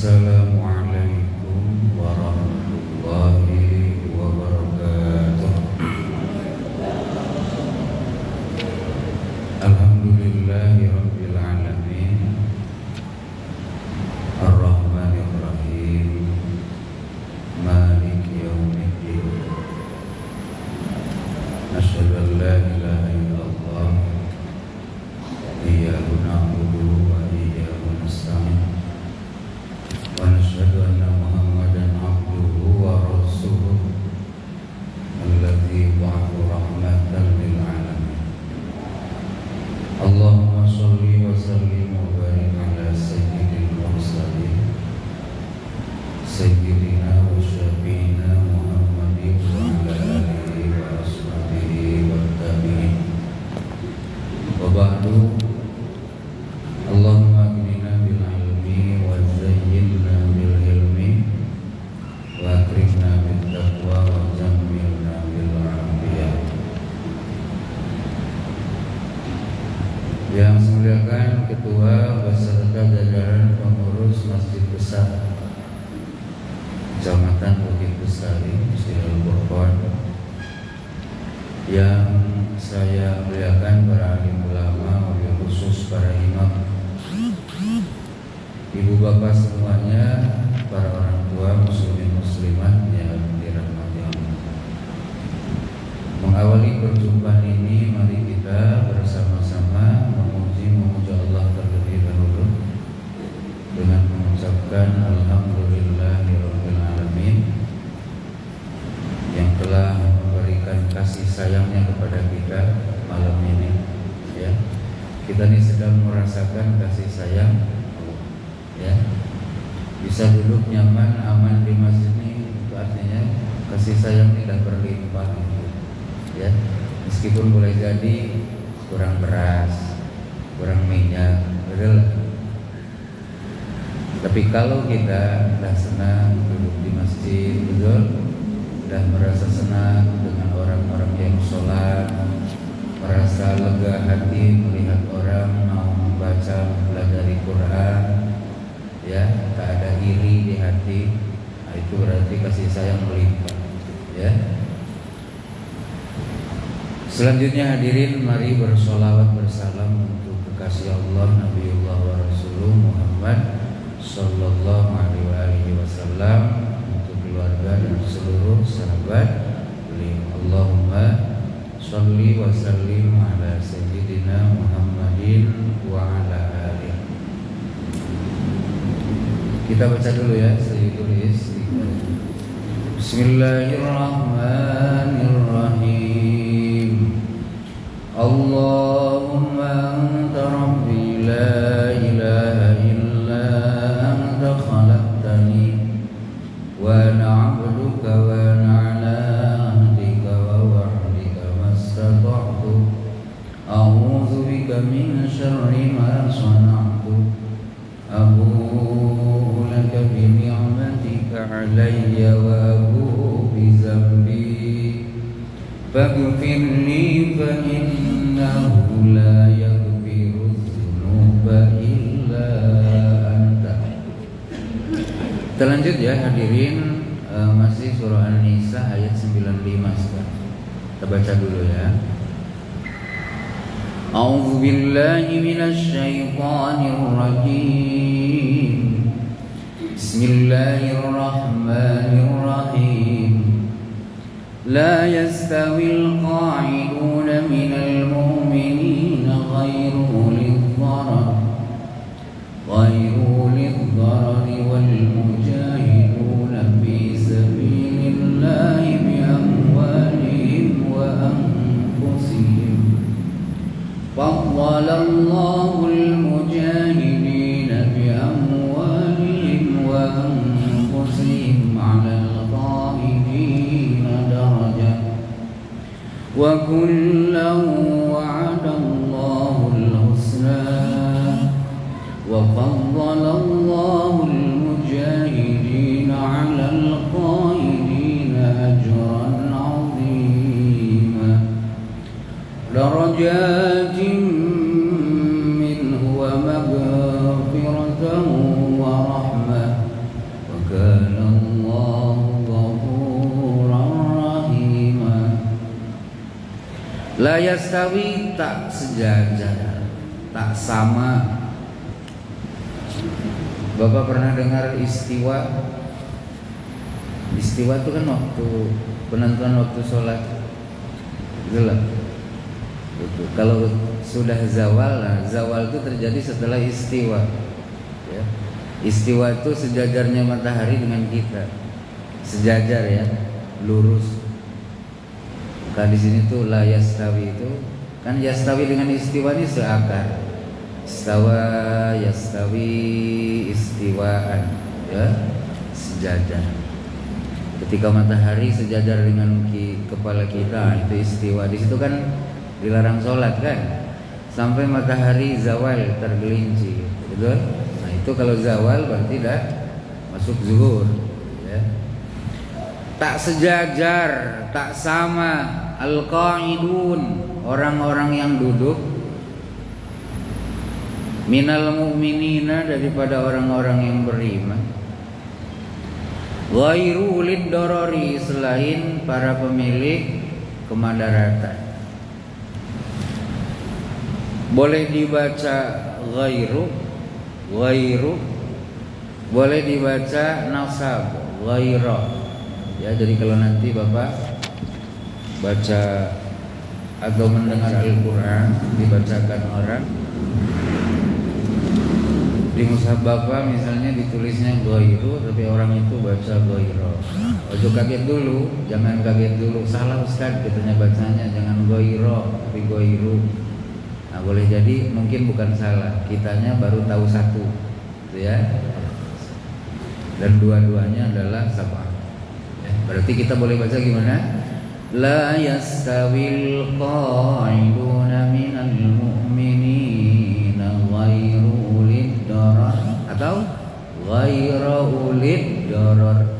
Assalamualaikum warahmatullahi wabarakatuh. Alhamdulillahi rabbil alamin, Ar-Rahmanir Rahim, Maliki yaumiddin. Asyhadu an la ilaha illallah, iyyaka na'budu wa iyyaka nasta'in. Wa nashhadu anna Muhammadan abduhu wa rasuluhu alladzi ba'atha rahmatan lil alamin. Allahumma shalli wa sallim wa barik ala sayyidil mursalin sayyidina wa syafi'ina Muhammadin wa ala alihi wa ashabihi wa tabi'in. Wa ba'du. Allahumma aghnina bil ilmi wa zayyinna bil hilmi wa akrimna bit taqwa wa jammilna bil afiyah. Yang saya muliakan Ketua beserta jajaran pengurus Masjid Besar Kecamatan Bukit Bestari, Musliul Qur'an, yang saya muliakan para alim ulama, wabil khusus para imam, ibu bapak semuanya, para orang tua muslimin muslimat yang dirahmati Allah. Mengawali perjumpaan ini, mari kita bersama-sama memuji Allah terlebih dahulu dengan mengucapkan alhamdulillahirabbil alamin yang telah memberikan kasih sayangnya kepada kita malam ini. Ya, kita ini sedang merasakan kasih sayang. Ya, bisa duduk nyaman, aman di masjid ini, itu artinya kasih sayang tidak berlimpah. Ya, meskipun boleh jadi kurang beras, kurang minyak, betul. Tapi kalau kita sudah senang duduk di masjid, betul, sudah merasa senang dengan orang-orang yang sholat, merasa lega hati melihat orang mau membaca, mempelajari Quran, ya, tak ada iri di hati, nah, itu berarti kasih sayang melimpah. Ya. Selanjutnya hadirin, mari bersolawat bersalam untuk kekasih Allah Nabiullah wa Rasulullah Muhammad Sallallahu alaihi wasallam, untuk keluarga dan seluruh sahabat beliau. Allahumma sholli wa sallim ala sayyidina Muhammadin wa ala alihi. Kita baca dulu ya, saya tulis. Bismillahirrahmanirrahim. Allahumma anta rabbi la ilaha illa anta khalaqtani wa ana 'abduka wa ana 'ala ahdika wa wa'dika mastata'tu a'udzu bika min syarri ma sana'tu abu'u laka bi ni'matika 'alayya wa abu'u bi dzambi faghfirli fa innahu la yaghfiru dzunuba illa anta. Kita lanjut ya hadirin, masih surah An-Nisa ayat 95 sekarang. Kita baca dulu ya. A'udzu billahi minasy syaithanir rajim. Bismillahirrahmanirrahim. لا يستوي القاعدون من المؤمنين غير أولي الضرر والمجاهدون في سبيل الله بأموالهم وأنفسهم فضل الله المجاهدين بأموالهم وأنفسهم على القائدين درجة وكلا وعد الله الحسنى وفضل الله المجاهدين على القائدين أجرا عظيما درجات منه ومغفرة ورحمة La yastawi, tak sejajar, tak sama. Bapak pernah dengar istiwa? Istiwa itu kan waktu penentuan waktu sholat, gelap. Kalau sudah zawal, nah zawal itu terjadi setelah istiwa. Ya. Istiwa itu sejajarnya matahari dengan kita, sejajar ya, lurus. Kalau di sini tuh la yastawi itu kan yastawi dengan istiwa ini seakar. Istawa yastawi istiwaan, ya, sejajar. Ketika matahari sejajar dengan kepala kita, itu istiwa. Di situ kan dilarang sholat kan, sampai matahari zawal tergelincir, betul? Nah itu kalau zawal berarti dah masuk zuhur, ya. Tak sejajar, tak sama. Al-qa'idun, orang-orang yang duduk. Minal mu'minina, daripada orang-orang yang beriman. Ghairu ulid dorori, selain para pemilik kemadaratan. Boleh dibaca ghairu, boleh dibaca nasab, ghaira. Ya, jadi kalau nanti Bapak baca atau mendengar Al-Quran dibacakan orang, di mushaf Bapak misalnya ditulisnya ghairu, tapi orang itu baca ghaira. Ojo kaget dulu, jangan kaget dulu. Salah Ustaz, katanya bacanya jangan ghaira, tapi ghairu. Nah, boleh jadi mungkin bukan salah, kitanya baru tahu satu, gitu ya. Dan dua-duanya adalah sab'ah. Ya, berarti kita boleh baca gimana? La yastawil qa'iduna minal mu'minina ghairu ulid darar, atau ghairu ulid darar.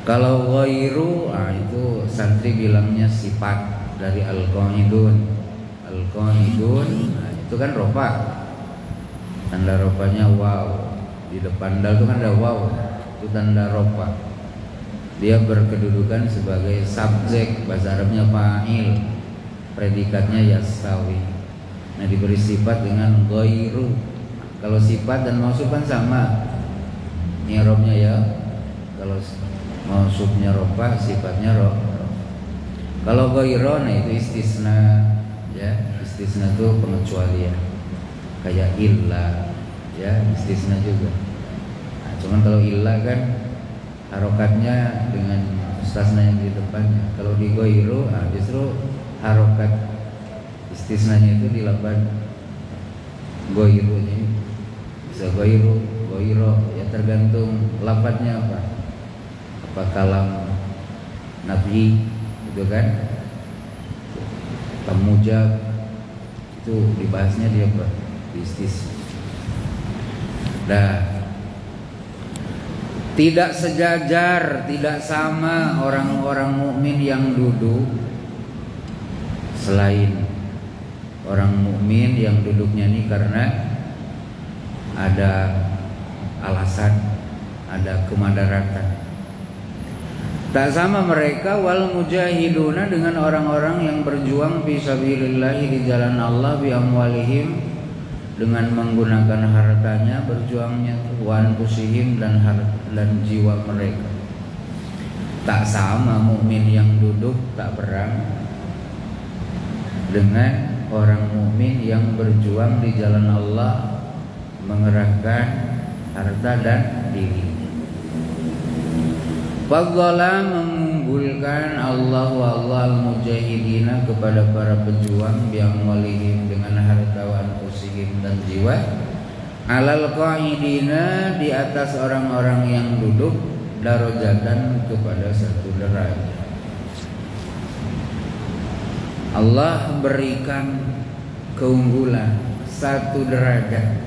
Kalau ghairu, itu santri bilangnya sifat dari al-qa'idun. Al-qa'idun, itu kan rofa. Tanda rofanya waw. Di depan dal itu kan ada waw. Itu tanda rofa. Dia berkedudukan sebagai subjek, bahasa Arabnya fa'il. Predikatnya yastawi. Nah, diberi sifat dengan ghairu. Kalau sifat dan mausuf kan sama. I'rabnya ya. Kalau mausufnya rofa, sifatnya rof. Kalau ghairu, nah itu istisna, ya. Istisna itu pengecualian, kayak illa, ya, istisna juga. Nah, cuman kalau illa kan harokatnya dengan istisna yang di depannya. Kalau di ghairu, justru harokat istisnanya itu dilapan ghairunya. Bisa ghairu, ghairo, ya tergantung lafadznya apa. Apa kalam nabi, gitu kan? Tamujab, itu dibahasnya dia apa? Istis. Nah, tidak sejajar, tidak sama orang-orang mukmin yang duduk, selain orang mukmin yang duduknya ini karena ada alasan, ada kemadaratan. Tak sama mereka wal mujahiduna, dengan orang-orang yang berjuang fi sabilillah, di jalan Allah, bi amwalihim, dengan menggunakan hartanya, berjuangnya, wa anfusihim, dan jiwa mereka. Tak sama mukmin yang duduk tak perang dengan orang mukmin yang berjuang di jalan Allah, mengerahkan harta dan diri. Fadhala, mengunggulkan Allah wa Allah al-mujahidina, kepada para pejuang, biang walihim, dengan harta, wa anfusihim, dan jiwa, alal qa'idina, di atas orang-orang yang duduk, darajatan, kepada satu derajat. Allah berikan keunggulan satu derajat.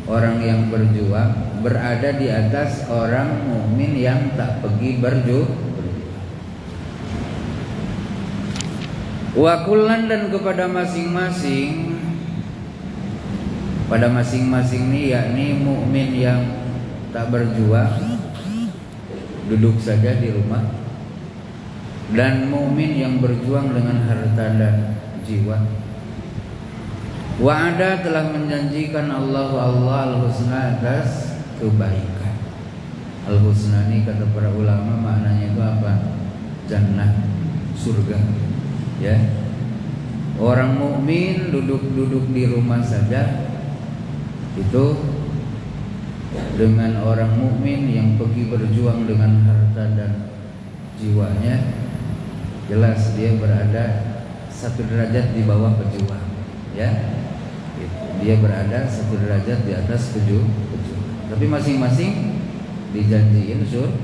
Orang yang berjuang berada di atas orang mukmin yang tak pergi berjuang. Wa kullan, dan kepada masing-masing, pada masing-masing ini, yakni mukmin yang tak berjuang, duduk saja di rumah, dan mukmin yang berjuang dengan harta dan jiwa. Wa'ada telah menjanjikan Allah al-husna atas kebaikan. Al-husna ini kata para ulama maknanya itu apa? Jannah, surga. Ya. Orang mukmin duduk di rumah saja itu dengan orang mukmin yang pergi berjuang dengan harta dan jiwanya, jelas dia berada satu derajat di bawah pejuang. Ya. Dia berada satu derajat di atas pejuang. Tapi masing-masing dijanjiin surga.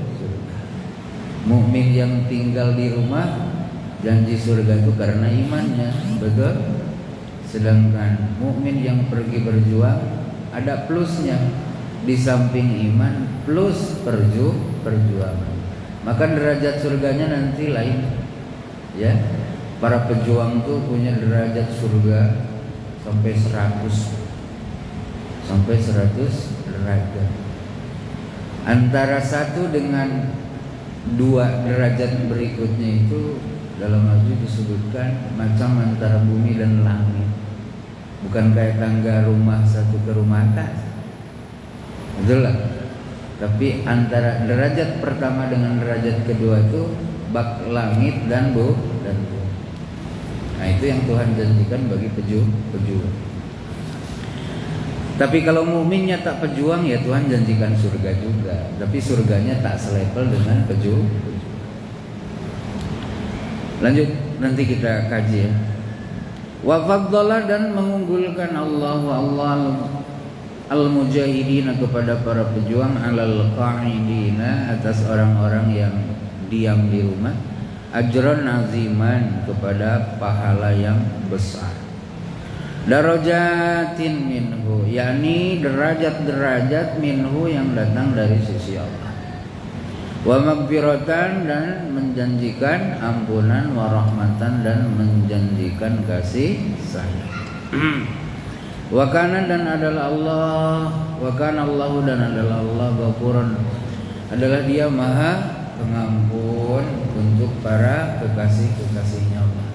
Mukmin yang tinggal di rumah janji surga itu karena imannya, betul? Sedangkan mukmin yang pergi berjuang ada plusnya, di samping iman plus perjuangan. Maka derajat surganya nanti lain. Ya. Para pejuang tuh punya derajat surga sampai 100 derajat. Antara satu dengan 2 derajat berikutnya itu dalam hadis disebutkan macam antara bumi dan langit. Bukan kayak tangga rumah satu ke rumah atas. Betul lah. Tapi antara derajat pertama dengan derajat kedua itu bak langit dan bumi. Nah itu yang Tuhan janjikan bagi pejuang. Tapi kalau mukminnya tak pejuang ya Tuhan janjikan surga juga. Tapi surganya tak selevel dengan pejuang. Lanjut nanti kita kaji ya. Wa faddala dan mengunggulkan Allah al-mujahidina kepada para pejuang alal qa'idina atas orang-orang yang diam di rumah. Ajran aziman kepada pahala yang besar. Darajatin minhu, yakni derajat-derajat minhu yang datang dari sisi Allah. Wa magfiratan dan menjanjikan ampunan, wa rahmatan dan menjanjikan kasih sayang. Wa kana dan adalah Allah, wa kana Allahu dan adalah Allah Ghafurun, adalah Dia Maha Pengampun untuk para kekasih-kekasihnya Allah.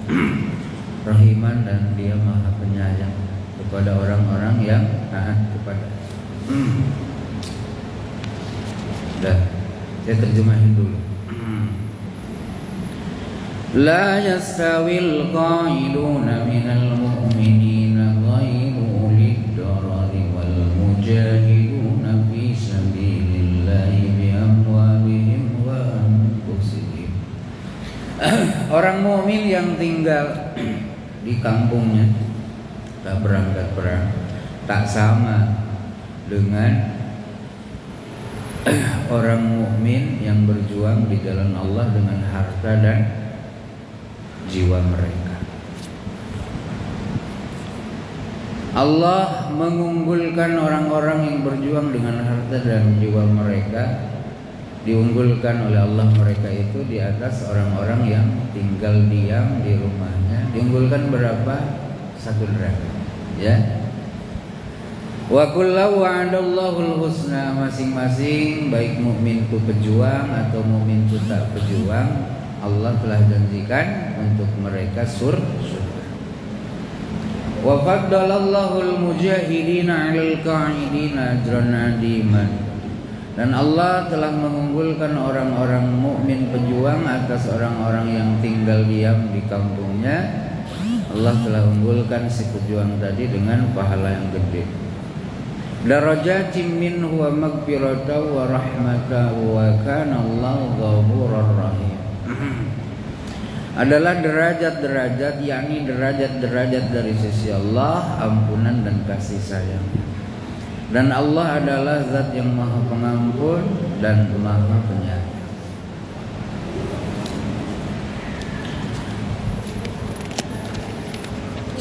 Rahiman dan Dia Maha Penyayang kepada orang-orang yang taat kepada. Dah, saya terjemahin dulu. La yastawil qailuna minal mu'minina ghairu ulid darari wal mujahiduna fi sabilillahi bi amwalihim wa anfusihim. Orang mukmin yang tinggal di kampungnya tak berangkat perang tak sama dengan orang mukmin yang berjuang di jalan Allah dengan harta dan jiwa mereka. Allah mengunggulkan orang-orang yang berjuang dengan harta dan jiwa mereka, diunggulkan oleh Allah mereka itu di atas orang-orang yang tinggal diam di rumahnya. Diunggulkan berapa? 1 derajat. Ya. Wa kullu wa'adallahu husna, masing-masing baik mukmin itu pejuang atau mukmin itu tak pejuang, Allah telah janjikan untuk mereka surga. Wa faddalallahu al-mujahidina 'alal qa'idina ajran 'aziman. Dan Allah telah mengunggulkan orang-orang mukmin pejuang atas orang-orang yang tinggal diam di kampungnya. Allah telah unggulkan si pejuang tadi dengan pahala yang gede. Darajatin minhu wa maghfiratan wa rahmatan wa kana Allahu ghafurur rahim. Adalah derajat-derajat, yakni derajat-derajat dari sisi Allah, ampunan dan kasih sayang. Dan Allah adalah zat yang maha pengampun dan maha penyayang.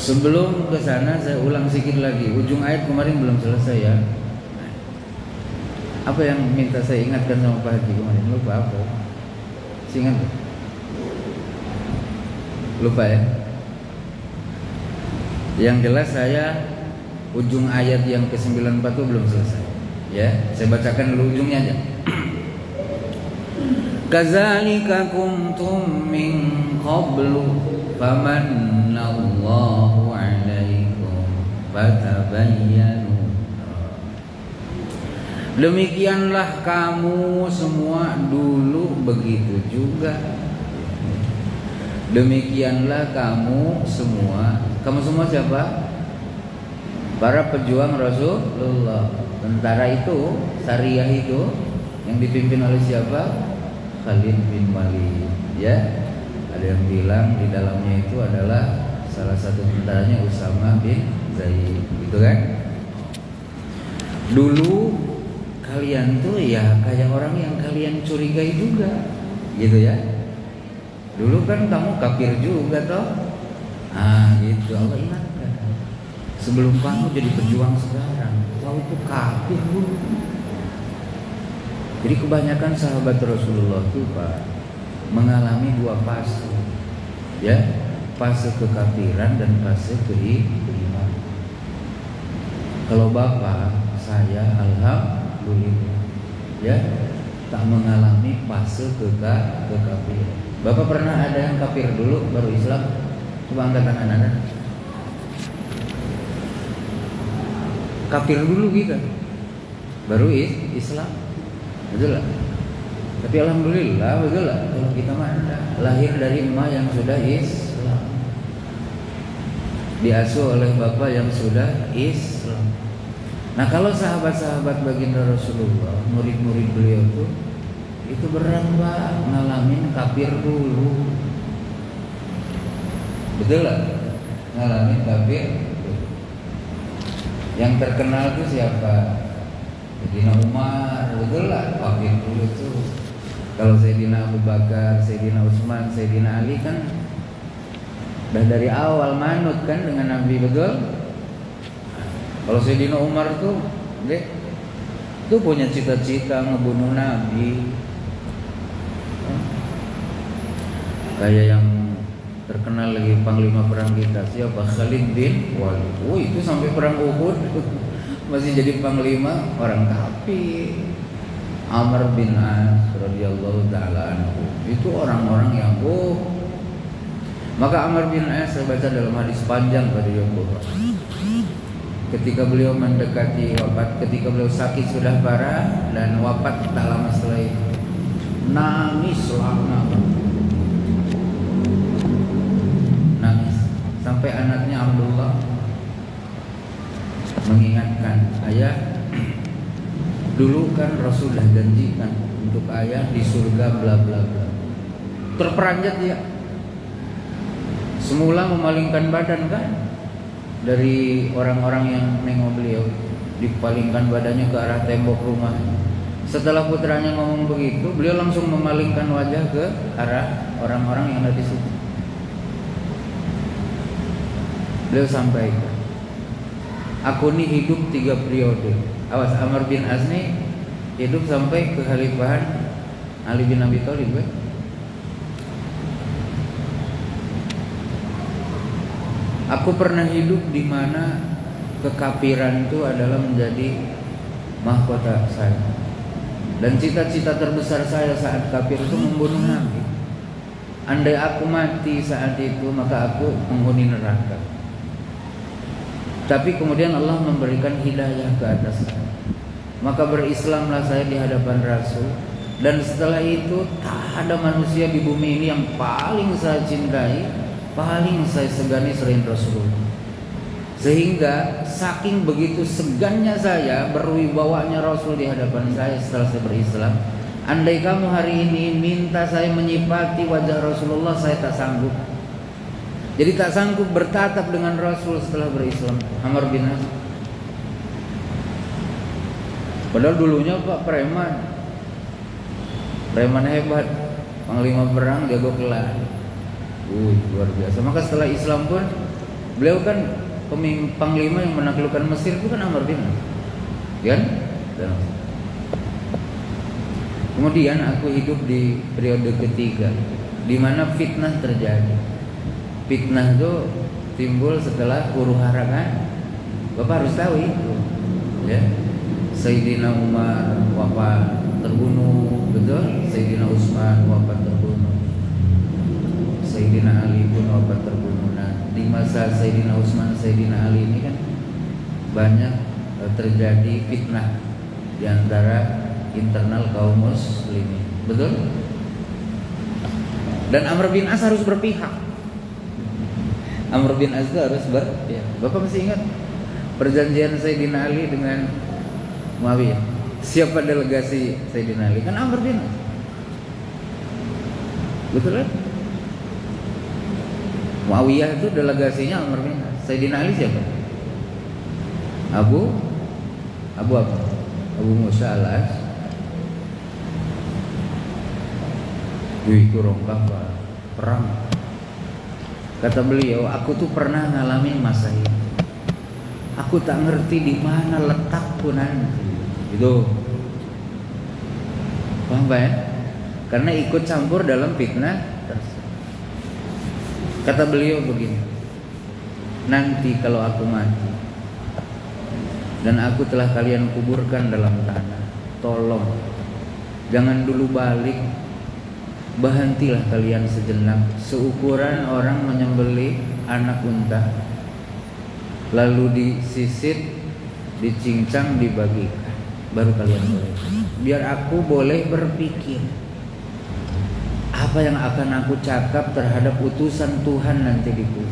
Sebelum ke sana saya ulang sedikit lagi. Ujung ayat kemarin belum selesai ya. Apa yang minta saya ingatkan sama Pak Haji kemarin? Lupa apa? Ingat? Lupa ya? Yang jelas saya ujung ayat yang ke-94 itu belum selesai. Ya, saya bacakan dulu ujungnya aja. Kadzalika kuntum min qablu famanallahu 'alaikum fatabayyanu. Demikianlah kamu semua dulu begitu juga. Demikianlah kamu semua. Kamu semua siapa? Para pejuang Rasulullah. Tentara itu, Sariyah itu yang dipimpin oleh siapa? Khalid bin Walid. Ya, ada yang bilang di dalamnya itu adalah salah satu tentaranya Usama bin Zaid, gitu kan? Dulu kalian tuh ya kayak orang yang kalian curigai juga, gitu ya. Dulu kan kamu kafir juga toh. Gitu Allah ingatkan. Sebelum kamu jadi pejuang sekarang, kau itu kafir dulu. Jadi kebanyakan sahabat Rasulullah itu Pak mengalami dua fase, ya, fase kekafiran dan fase keimanan. Kalau bapak saya alhamdulillah, ya, tak mengalami fase kekafiran. Bapak pernah ada yang kafir dulu baru Islam? Coba angkat tangan Anda. Kafir dulu gitu, baru Islam, betul lah. Tapi alhamdulillah, betul lah. Kalau kita mana lahir dari emak yang sudah Islam, diasuh oleh bapak yang sudah Islam. Nah kalau sahabat-sahabat baginda Rasulullah, murid-murid beliau itu berat Pak, ngalamin kafir dulu, betul lah, ngalamin kafir. Yang terkenal itu siapa? Sayyidina Umar, betul lah, kafir dulu tuh. Kalau Sayyidina Abu Bakar, Sayyidina Utsman, Sayyidina Ali kan dah dari awal manut kan dengan Nabi, betul? Kalau Sayyidina Umar tuh, tuh punya cita-cita ngebunuh Nabi. Kayak yang terkenal lagi panglima perang kita siapa? Khalid bin Walid. Itu sampai perang Uhud masih jadi panglima orang kafir. Amr bin As radhiyallahu taala anhu itu orang-orang yang maka Amr bin As saya baca dalam hadis panjang pada Bukhari. Ketika beliau mendekati wafat, ketika beliau sakit sudah parah dan wafat tak lama setelah itu, nangis sampai anaknya Abdullah mengingatkan, ayah, dulu kan Rasul sudah janjikan untuk ayah di surga bla bla bla. Terperanjat dia. Semula memalingkan badan kan dari orang-orang yang nengok beliau, dipalingkan badannya ke arah tembok rumah. Setelah putranya ngomong begitu, beliau langsung memalingkan wajah ke arah orang-orang yang ada di situ. Beliau sampaikan, aku ini hidup 3 periode. Awas, Amr bin As ini hidup sampai kekhalifahan Ali bin Abi Thalib. Aku pernah hidup di mana kekafiran itu adalah menjadi mahkota saya. Dan cita-cita terbesar saya saat kafir itu membunuh Nabi. Andai aku mati saat itu, maka aku menghuni neraka. Tapi kemudian Allah memberikan hidayah ke atas saya. Maka berislamlah saya di hadapan Rasul. Dan setelah itu tak ada manusia di bumi ini yang paling saya cintai, paling saya segani selain Rasulullah. Sehingga saking begitu segannya saya, berwibawanya Rasul di hadapan saya setelah saya berislam, andai kamu hari ini minta saya menyipati wajah Rasulullah, saya tak sanggup. Jadi tak sanggup bertatap dengan Rasul setelah berislam. Amr bin As. Padahal dulunya Pak preman hebat, panglima perang, jago kelahi. Luar biasa. Maka setelah Islam pun beliau kan panglima yang menaklukkan Mesir itu kan Amr bin As, kan? Kemudian aku hidup di periode ketiga, di mana fitnah terjadi. Fitnah itu timbul setelah huru hara kan? Bapak harus tahu itu, ya. Sayyidina Umar wafat, terbunuh, betul? Sayyidina Utsman wafat terbunuh, Sayyidina Ali pun wafat terbunuh. Nah, di masa Sayyidina Utsman, Sayyidina Ali ini kan banyak terjadi fitnah di antara internal kaum muslimin, betul? Dan Amr bin As harus berpihak. Amr bin Az harus berpihak. Bapak masih ingat perjanjian Sayyidina Ali dengan Muawiyah? Siapa delegasi Sayyidina Ali? Kan Amr bin Az. Betul kan? Muawiyah itu delegasinya Amr bin Az. Sayyidina Ali siapa? Abu apa? Abu Musa al-Ash'ari. Itu rongkang perang. Kata beliau, aku tuh pernah ngalamin masa ini. Aku tak ngerti di mana letakku nanti. Itu paham Pak ya? Karena ikut campur dalam fitnah. Kata beliau begini, nanti kalau aku mati dan aku telah kalian kuburkan dalam tanah, tolong jangan dulu balik. Berhentilah kalian sejenak, seukuran orang menyembelih anak unta, lalu disisit, dicincang, dibagikan, baru kalian boleh. Biar aku boleh berpikir apa yang akan aku cakap terhadap utusan Tuhan nanti di kubur.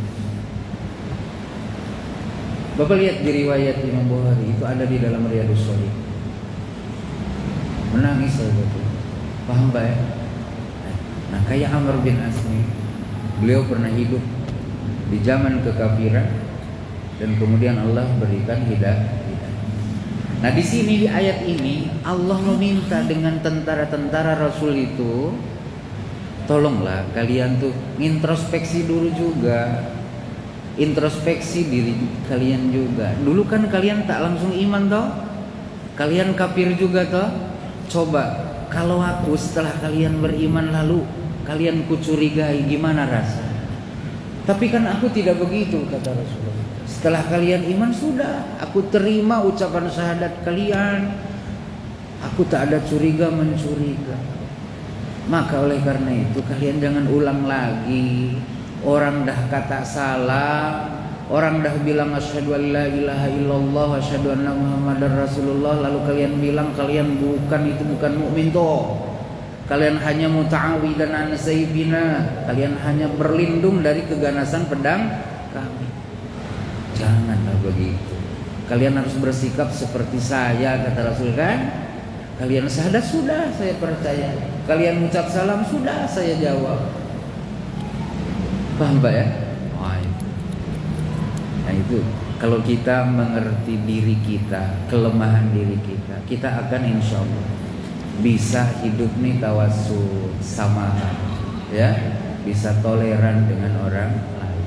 Bapak lihat di riwayat Imam Bukhari, itu ada di dalam Riyadhus Shalihin. Menangis saya betul. Paham Pak ya? Nah, kayak Amr bin As ini, beliau pernah hidup di zaman kekafiran dan kemudian Allah berikan hidayah. Nah, di sini di ayat ini Allah meminta dengan tentara-tentara Rasul itu, tolonglah kalian tuh introspeksi dulu juga. Introspeksi diri kalian juga. Dulu kan kalian tak langsung iman toh? Kalian kafir juga toh? Coba kalau aku setelah kalian beriman lalu kalian kucurigai, gimana rasa? Tapi kan aku tidak begitu, kata Rasulullah. Setelah kalian iman sudah, aku terima ucapan syahadat kalian. Aku tak ada curiga mencuriga. Maka oleh karena itu kalian jangan ulang lagi. Orang dah kata salah, orang dah bilang asyhadu an la ilaha illallah wa asyhadu anna muhammadar rasulullah, lalu kalian bilang kalian itu bukan mukmin toh. Kalian hanya muta'awidan an sayyidina, kalian hanya berlindung dari keganasan pedang kami. Janganlah begitu. Kalian harus bersikap seperti saya, kata Rasul kan? Kalian syahadat sudah, saya percaya. Kalian ucap salam sudah, saya jawab. Paham Pak ya? Oh, itu. Nah itu kalau kita mengerti diri kita, kelemahan diri kita, kita akan insya Allah bisa hidup nih tawassul, samaha, ya, bisa toleran dengan orang lain.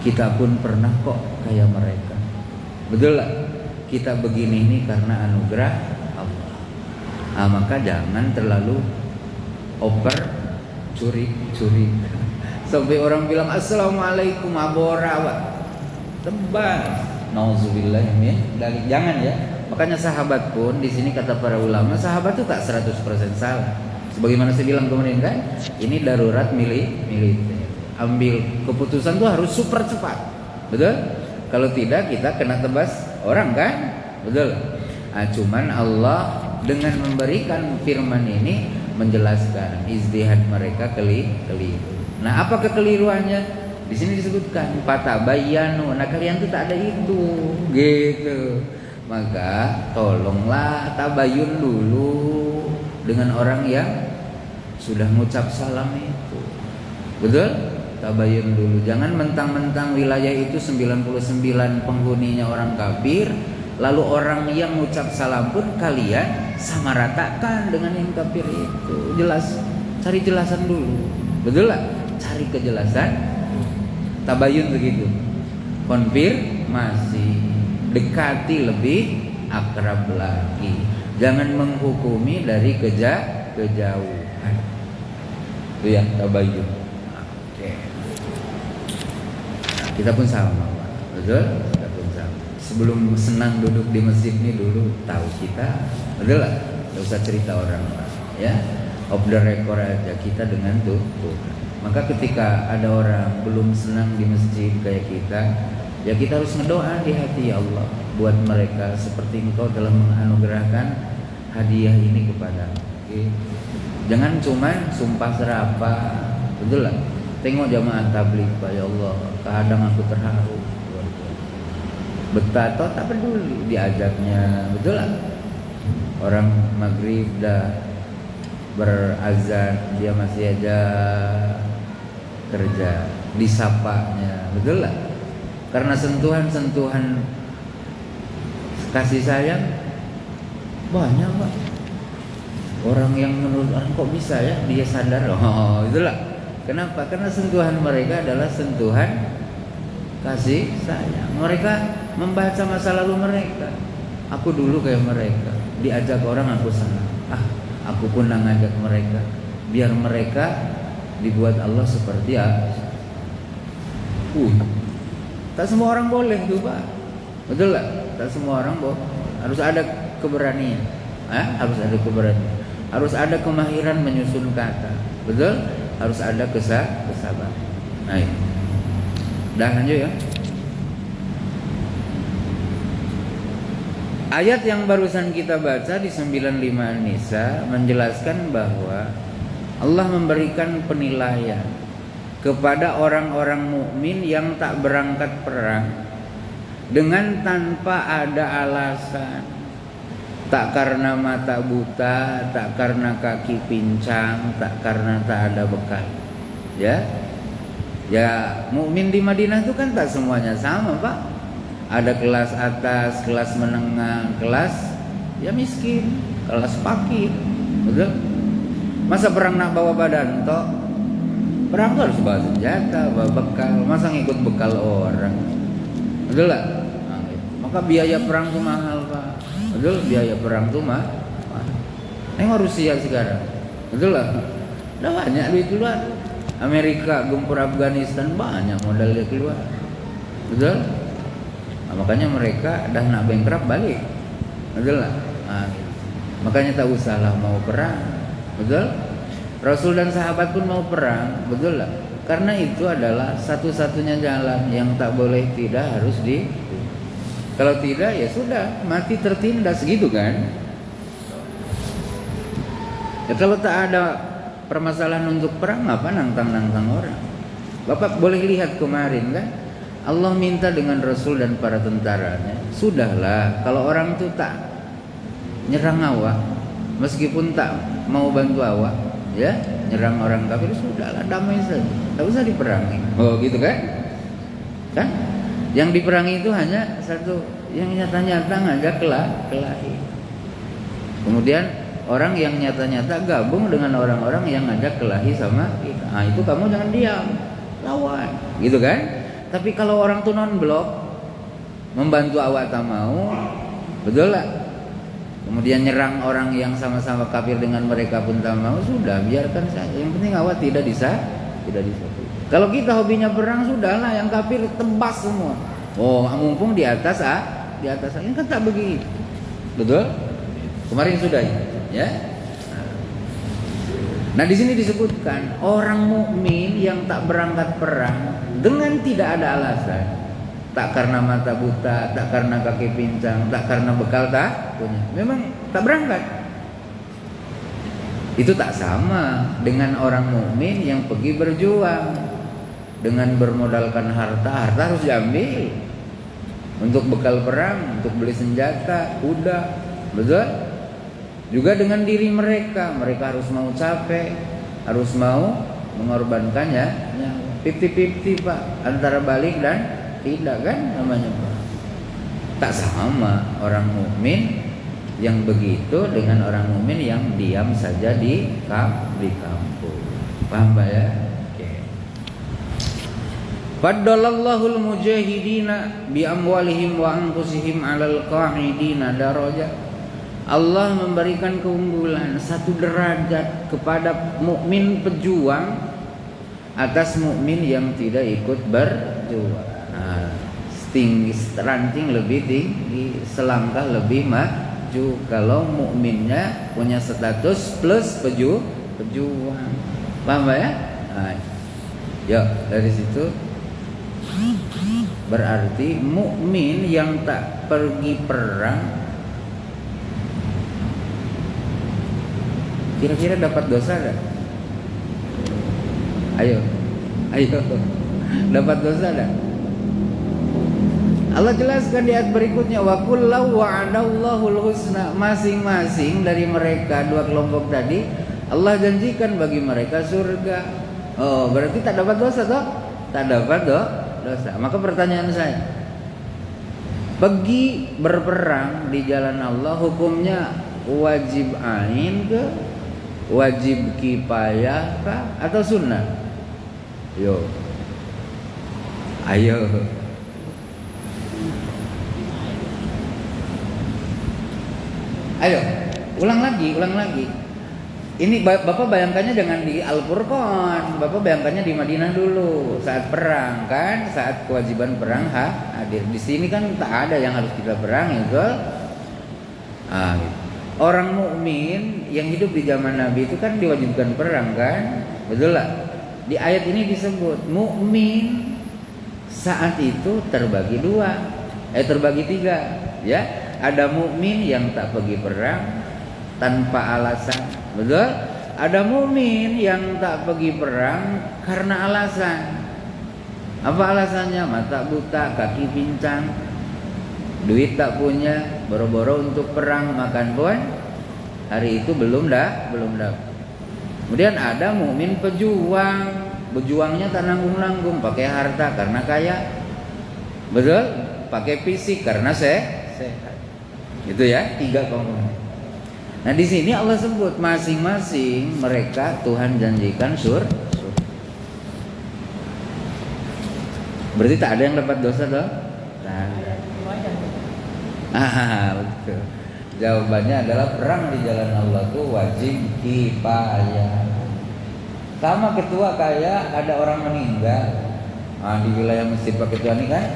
Kita pun pernah kok kayak mereka, betul lah. Kita begini ini karena anugerah Allah. Nah, maka jangan terlalu over curi. Sampai orang bilang assalamualaikum abora, tebas. Nauzubillah min dzalik. Jangan ya. Makanya sahabat pun di sini kata para ulama, sahabat itu tak 100% salah. Sebagaimana saya bilang kemarin kan, ini darurat militer. Ambil keputusan tuh harus super cepat. Betul? Kalau tidak kita kena tebas orang kan? Betul. Nah, cuman Allah dengan memberikan firman ini menjelaskan ijtihad mereka keliru. Nah, apa kekeliruannya? Di sini disebutkan fatabayyanu. Nah, kalian tuh tak ada itu, gitu. Maka tolonglah tabayun dulu dengan orang yang sudah mengucap salam itu. Betul? Tabayun dulu. Jangan mentang-mentang wilayah itu 99 penghuninya orang kafir, lalu orang yang mengucap salam pun kalian samaratakan dengan yang kafir itu. Jelas, cari jelasan dulu. Betul lah? Cari kejelasan. Tabayun begitu. Konfirmasi, dekati lebih akrab lagi. Jangan menghukumi dari kejauhan. Itu ya tabayun. Oke. Nah, kita pun sama, Pak. Betul? Kita pun sama. Sebelum senang duduk di masjid ini dulu tahu kita, betul lah? Gak usah cerita orang, ya. Off the record aja kita dengan Tuhan. Maka ketika ada orang belum senang di masjid kayak kita, ya kita harus ngedoa di hati, ya Allah, buat mereka seperti Engkau telah menganugerahkan hadiah ini kepada. Okay. Jangan cuma sumpah serapah, betul lah. Tengok jamaah tabligh, Pak, ya Allah, kadang aku terharu. Betah atau tak peduli diajaknya, betul lah. Orang maghrib dah berazan, dia masih aja kerja, disapanya, betul lah. Karena sentuhan-sentuhan kasih sayang banyak, Pak. Orang yang menurut orang kok bisa ya dia sadar, oh itulah. Kenapa? Karena sentuhan mereka adalah sentuhan kasih sayang. Mereka membaca masa lalu mereka. Aku dulu kayak mereka, diajak orang aku senang. Aku pun ngajak mereka, biar mereka dibuat Allah seperti apa. Tak semua orang boleh tuh, Pak. Betul lah. Tak semua orang boleh. Harus ada keberanian. Harus ada keberanian. Harus ada kemahiran menyusun kata. Betul? Harus ada kesabaran. Baik. Dah lanjut ya. Ayat yang barusan kita baca di 95 An-Nisa menjelaskan bahwa Allah memberikan penilaian kepada orang-orang mukmin yang tak berangkat perang dengan tanpa ada alasan, tak karena mata buta, tak karena kaki pincang, tak karena tak ada bekal. Ya, mukmin di Madinah itu kan tak semuanya sama, Pak. Ada kelas atas, kelas menengah, kelas ya miskin, kelas fakir. Betul? Masa perang nak bawa badan toh? Perang tuh harus bawa senjata, bawa bekal. Masa ngikut bekal orang? Betul lah. Maka biaya perang tuh mahal, Pak. Betul, biaya perang tuh mahal. Nengok Rusia sekarang. Betul lah. Udah banyak duit keluar. Amerika gempur Afghanistan, banyak modal dia keluar. Betul? Makanya mereka dah nak bankrupt balik. Betul lah. Makanya tak usahlah mau perang. Betul? Rasul dan sahabat pun mau perang. Betul lah. Karena itu adalah satu-satunya jalan yang tak boleh tidak harus di. Kalau tidak ya sudah mati tertindas gitu kan. Ya kalau tak ada permasalahan untuk perang, apa nantang-nantang orang. Bapak boleh lihat kemarin kan, Allah minta dengan Rasul dan para tentaranya, sudahlah kalau orang itu tak nyerang awak, meskipun tak mau bantu awak, ya nyerang orang kafir, sudahlah damai saja, tak usah diperangi. Oh gitu kan? Kan? Yang diperangi itu hanya satu, yang nyata-nyata ngajak kelahi. Kemudian orang yang nyata-nyata gabung dengan orang-orang yang ngajak kelahi sama kita. Itu kamu jangan diam, lawan, gitu kan? Tapi kalau orang tuh non-blok, membantu awak tak mau, betul lah. Kemudian nyerang orang yang sama-sama kafir dengan mereka pun tak mau, sudah biarkan saja. Yang penting awak tidak disakiti. Kalau kita hobinya perang, sudahlah yang kafir tebas semua. Oh, mumpung di atas ini kan tak begitu. Betul? Kemarin sudah ya. Nah di sini disebutkan orang mukmin yang tak berangkat perang dengan tidak ada alasan, tak karena mata buta, tak karena kaki pincang, tak karena bekal tak punya, memang tak berangkat. Itu tak sama dengan orang mukmin yang pergi berjuang dengan bermodalkan harta harus diambil untuk bekal perang, untuk beli senjata, kuda, betul? Juga dengan diri mereka harus mau capek, harus mau mengorbankannya. 50-50 Pak, antara balik dan tidak kan namanya Pak. Tak sama orang mukmin yang begitu dengan orang mukmin yang diam saja di kampung. Paham Pak ya? Oke. Faddalallahu al-mujahidina bi amwalihim wa anfusihim 'alal qa'idina darajat. Allah memberikan keunggulan satu derajat kepada mukmin pejuang atas mukmin yang tidak ikut berjuang. Tinggi ranting lebih tinggi, selangkah lebih maju. maju kalau mukminnya punya status plus pejuang. Paham ya? Nah, yuk dari situ berarti mukmin yang tak pergi perang kira-kira dapat dosa enggak? Ayo. Dapat dosa enggak? Allah jelaskan di ayat berikutnya, wa kullu wa'adallahu husna. Masing-masing dari mereka dua kelompok tadi Allah janjikan bagi mereka surga. Oh, berarti tak dapat dosa toh? Tak dapat dosa. Maka pertanyaan saya, pergi berperang di jalan Allah hukumnya wajib ain ke, wajib kifayah kah, atau sunnah? Ayo. Ulang lagi. Ini Bapak bayangkannya jangan di Al-Furqan, Bapak bayangkannya di Madinah dulu saat perang kan, saat kewajiban perang hadir. Di sini kan tak ada yang harus kita perang gitu. Gitu. Orang mukmin yang hidup di zaman Nabi itu kan diwajibkan perang kan, betul lah. Di ayat ini disebut mukmin saat itu terbagi tiga, ya. Ada mukmin yang tak pergi perang tanpa alasan, betul? Ada mukmin yang tak pergi perang karena alasan. Apa alasannya? Mata buta, kaki pincang, duit tak punya, boro-boro untuk perang, makan pun hari itu belum dah. Kemudian ada mukmin pejuang, berjuangnya tak nanggung-nanggung, pakai harta karena kaya, betul? Pakai fisik karena sehat. Itu ya, tiga komponen. Nah di sini Allah sebut masing-masing mereka Tuhan janjikan surga. Berarti tak ada yang dapat dosa toh? Tak ada. Betul. Jawabannya adalah perang di jalan Allah tuh wajib kifayah. Sama ketua kayak ada orang meninggal di wilayah Masjid Pak Ketua ini kan,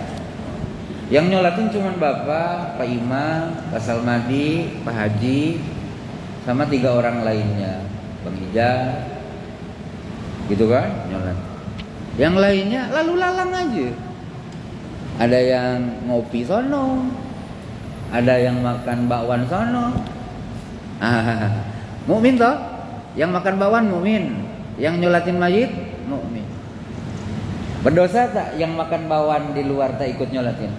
yang nyolatin cuma Bapak, Pak Imam, Pak Salmadi, Pak Haji, sama 3 orang lainnya, Bang Ijaz, gitu kan, nyolat. Yang lainnya lalu lalang aja. Ada yang ngopi sono, ada yang makan bakwan sono. Mukmin toh? Yang makan bakwan mukmin, yang nyolatin mayit mukmin. Berdosa tak yang makan bakwan di luar tak ikut nyolatin?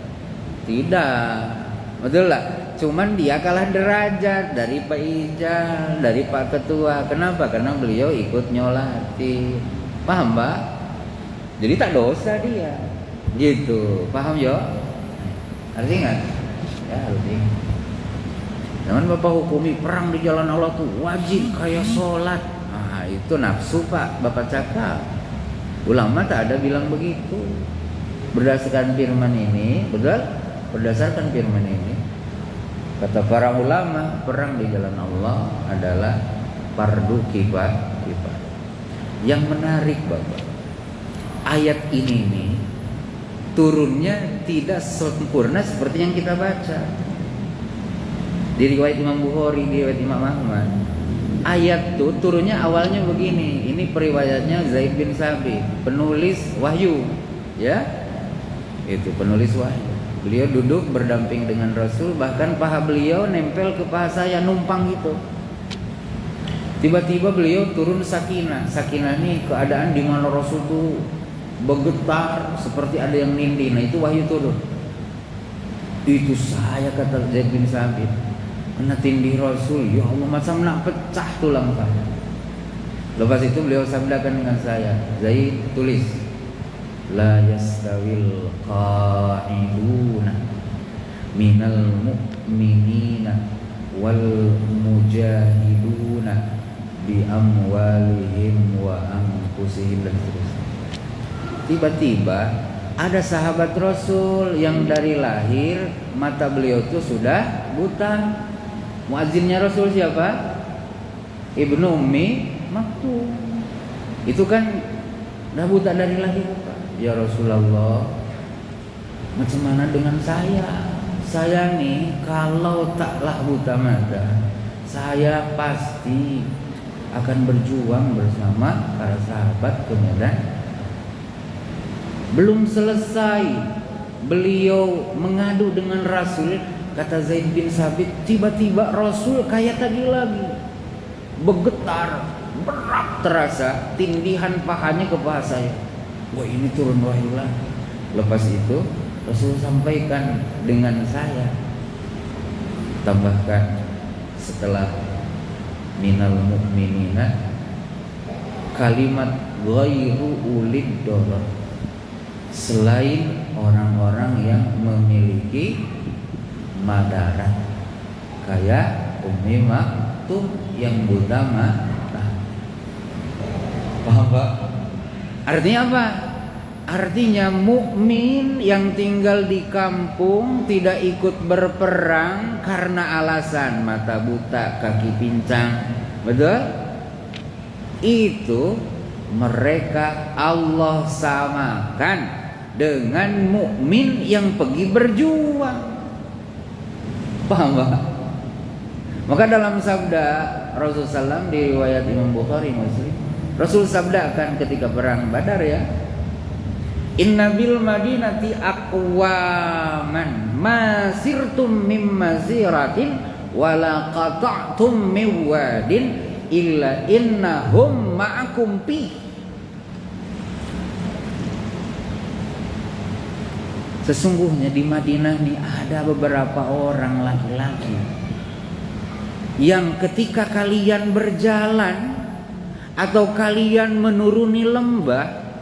Tidak, betul lah. Cuman dia kalah derajat dari Pak Ijal, dari Pak Ketua. Kenapa? Karena beliau ikut nyolati. Paham Pak? Jadi tak dosa dia. Gitu, paham yo? Harus ingat. Ya harus ingat. Jangan Bapak hukumi perang di jalan Allah tuh wajib kayak sholat. Itu nafsu Pak, Bapak cakap. Ulama tak ada bilang begitu. Berdasarkan firman ini, betul? Berdasarkan firman ini, kata para ulama, perang di jalan Allah adalah fardu kifayah. Yang menarik Bapak, ayat ini nih turunnya tidak sempurna seperti yang kita baca di riwayat Imam Bukhari, di riwayat Imam Ahmad. Ayat tuh turunnya awalnya begini. Ini periwayatnya Zaid bin Sabit, penulis wahyu, ya. Itu penulis wahyu. Beliau duduk berdamping dengan Rasul, bahkan paha beliau nempel ke paha saya, numpang gitu. Tiba-tiba beliau turun sakinah. Sakinah ini keadaan di mana Rasul tuh bergetar seperti ada yang nindih. Nah itu wahyu turun. Itu saya, kata Zaid bin Sabit, kena tindih Rasul. Ya Allah, macam nak pecah tulang saya. Lepas itu beliau sabdakan dengan saya, Zaid, tulis, la yastawil qa'iduna minal mu'minina wal mujahiduna bi amwalihim wa anfusihim, dan seterusnya. Tiba-tiba ada sahabat Rasul yang dari lahir mata beliau itu sudah buta. Muazzinnya Rasul siapa? Ibnu Ummi Maktum. Itu kan dah buta dari lahir. Ya Rasulullah, macam mana dengan saya? saya nih kalau taklah buta mata, saya pasti akan berjuang bersama para sahabat ke medan. Belum selesai beliau mengadu dengan Rasul, kata Zaid bin Sabit, tiba-tiba Rasul kayak tadi lagi, bergetar, berat terasa, tindihan pahanya ke paha saya. Wah, ini turun wahyu lagi. Lepas itu Rasul sampaikan dengan saya, tambahkan setelah minal mu'minina kalimat ghairu ulid darar, selain orang-orang yang memiliki madarat, kayak Ummi Maktum yang buta mata. Paham Pak? Artinya apa? Artinya mukmin yang tinggal di kampung tidak ikut berperang karena alasan mata buta, kaki pincang, betul? Itu mereka Allah samakan dengan mukmin yang pergi berjuang. Paham Pak? Maka dalam sabda Rasulullah SAW di riwayat Imam Bukhari Muslim, Rasul sabdakan ketika perang Badar ya, inna bil madinati aqwaman masirtum mim masiratin wala qata'tum min wadin illa innahum ma'akum fi. Sesungguhnya di Madinah nih ada beberapa orang laki-laki yang ketika kalian berjalan atau kalian menuruni lembah,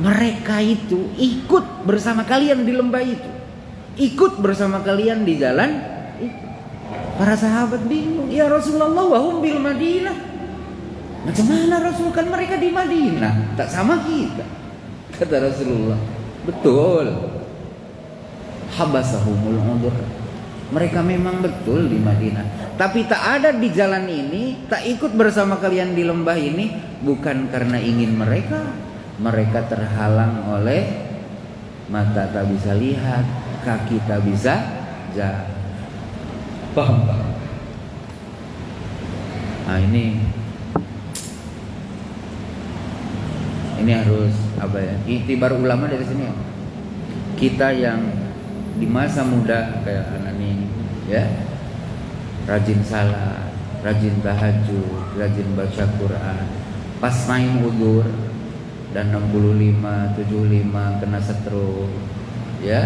mereka itu ikut bersama kalian di lembah itu, ikut bersama kalian di jalan itu. Para sahabat bingung, ya Rasulullah, wahum bil Madinah. Macam mana Rasul, kan mereka di Madinah, tak sama kita. Kata Rasulullah, betul. Habasahumul udur. Mereka memang betul di Madinah, tapi tak ada di jalan ini, tak ikut bersama kalian di lembah ini, bukan karena ingin mereka terhalang oleh mata tak bisa lihat, kaki tak bisa jalan. Paham? Nah ini harus apa ya? Iktibar ulama dari sini ya. Kita yang di masa muda kayak anak ini ya, rajin salat, rajin tahajud, rajin baca Quran, pas main udur dan 65, 75 kena stroke ya,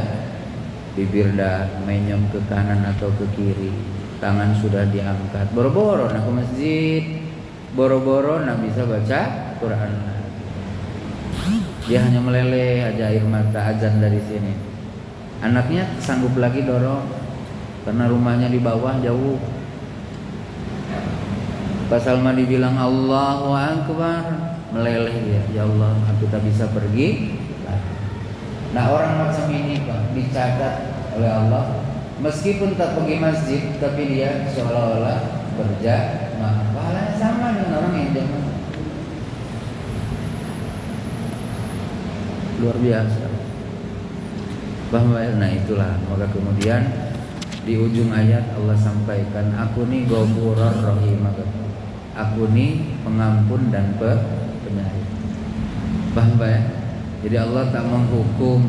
bibir dah menyem ke kanan atau ke kiri, tangan sudah diangkat, boro-boro nak ke masjid, boro-boro nak bisa baca Quran. Dia hanya meleleh aja air mata azan dari sini. Anaknya sanggup lagi dorong karena rumahnya di bawah jauh. Pas Salman dibilang Allahu Akbar, meleleh dia, ya Allah aku tak bisa pergi. Nah orang macam ini Pak dicatat oleh Allah, meskipun tak pergi masjid tapi dia seolah-olah berjamaah, pahalanya sama dengan orang yang jamaah. Luar biasa. Bahwa nah itulah, maka kemudian di ujung ayat Allah sampaikan, aku nih Ghafurur Rahim, aku nih pengampun dan penyayang. Paham ya? Jadi Allah tak menghukum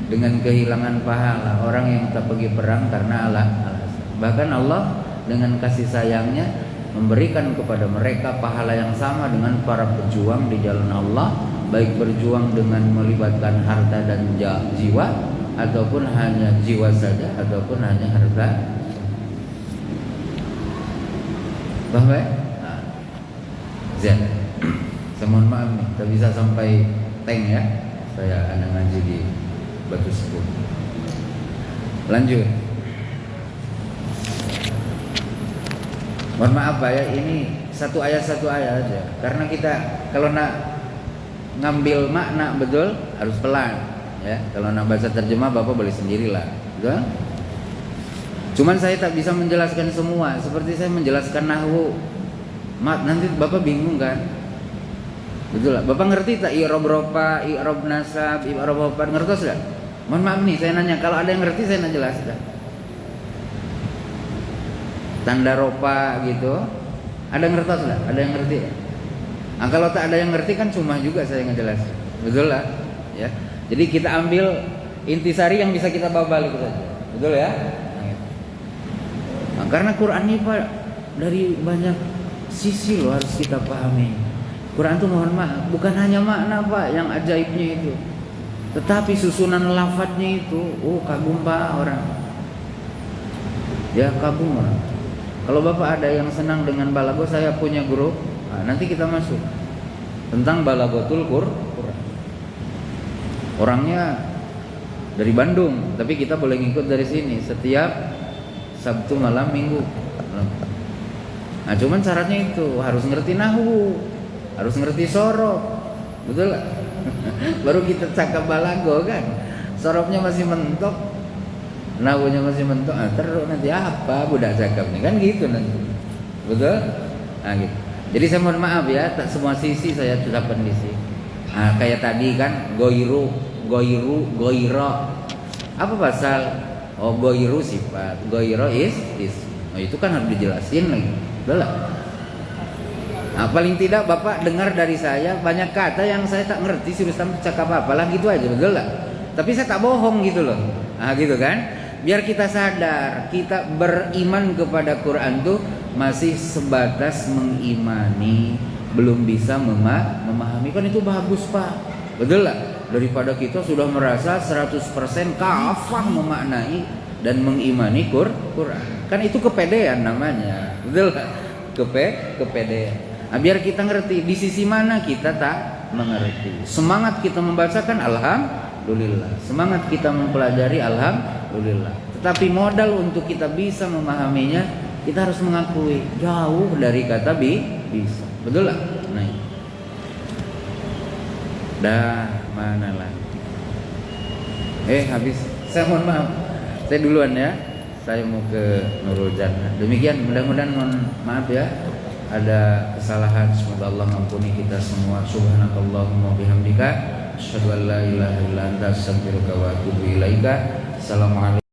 dengan kehilangan pahala orang yang tak pergi perang karena alasan. Bahkan Allah dengan kasih sayangnya memberikan kepada mereka pahala yang sama dengan para pejuang di jalan Allah, baik berjuang dengan melibatkan harta dan jiwa, ataupun hanya jiwa saja, ataupun hanya harta. Paham ya? Nah, saya mohon maaf nih, tak bisa sampai tank ya. Saya anak ngaji di Batu Sepuh. Lanjut. Mohon maaf Pak ya, ini satu ayat aja. Karena kita kalau nak ngambil makna betul harus pelan. Ya, kalau nak baca terjemah Bapak boleh sendirilah, betul? Cuman saya tak bisa menjelaskan semua. Seperti saya menjelaskan nahwu, nanti Bapak bingung kan? Betul lah. Bapak ngerti tak i'rab rofa, i'rab nasab, i'rab hafad, ngertos enggak? Mohon maaf nih, saya nanya, kalau ada yang ngerti saya nak jelaskan. Tanda ropa gitu, ada yang ngerti lah? Ada yang ngerti? Nah, kalau tak ada yang ngerti kan cuma juga saya ngejelasin, betul lah, ya. Jadi kita ambil intisari yang bisa kita bawa balik saja, betul ya? Nah, karena Quran ini Pak dari banyak sisi loh harus kita pahami. Quran itu mohon maaf bukan hanya makna Pak yang ajaibnya itu, tetapi susunan lafadznya itu, kagum Pak orang. Ya kagum orang. Kalau Bapak ada yang senang dengan balago, saya punya grup. Nah, nanti kita masuk tentang balagotul Quran. Orangnya dari Bandung, tapi kita boleh ngikut dari sini setiap Sabtu malam Minggu. Nah, cuman syaratnya itu harus ngerti nahwu, harus ngerti sorof, betul lah. Baru kita cakap balago kan. Sorofnya masih mentok, nahwunya masih mentok, terus nanti apa budak cakap nih kan gitu nanti, betul? Nah gitu. Jadi saya mohon maaf ya, tak semua sisi saya tetapkan di sini. Nah, kayak tadi kan goiru, goiro. Apa pasal? Oh, goiru sifat, goiro is. Oh, itu kan harus dijelasin lagi. Betul lah. Nah, paling tidak Bapak dengar dari saya banyak kata yang saya tak ngerti, suruh sampai cakap apalah gitu aja, betul lah. Tapi saya tak bohong gitu loh. Nah, gitu kan? Biar kita sadar, kita beriman kepada Quran tuh masih sebatas mengimani, belum bisa memahami. Kan itu bagus Pak, betul lah. Daripada kita sudah merasa 100% kafah memaknai dan mengimani Quran. Kan itu kepedean namanya, betul lah. Kepedean. Nah, biar kita ngerti di sisi mana kita tak mengerti. Semangat kita membacakan alhamdulillah, semangat kita mempelajari alhamdulillah. Tetapi modal untuk kita bisa memahaminya, kita harus mengakui jauh dari kata bisa. Betul lah? Nah. Dah mana lagi? Habis. Saya mohon maaf. Saya duluan ya. Saya mau ke Nurul Jannah. Demikian, mudah-mudahan maaf ya. Ada kesalahan, semoga Allah mengampuni kita semua. Subhanakallahumma bihamdika asyhadu an la ilaha illa anta astaghfiruka wa atubu ilaika. Assalamualaikum.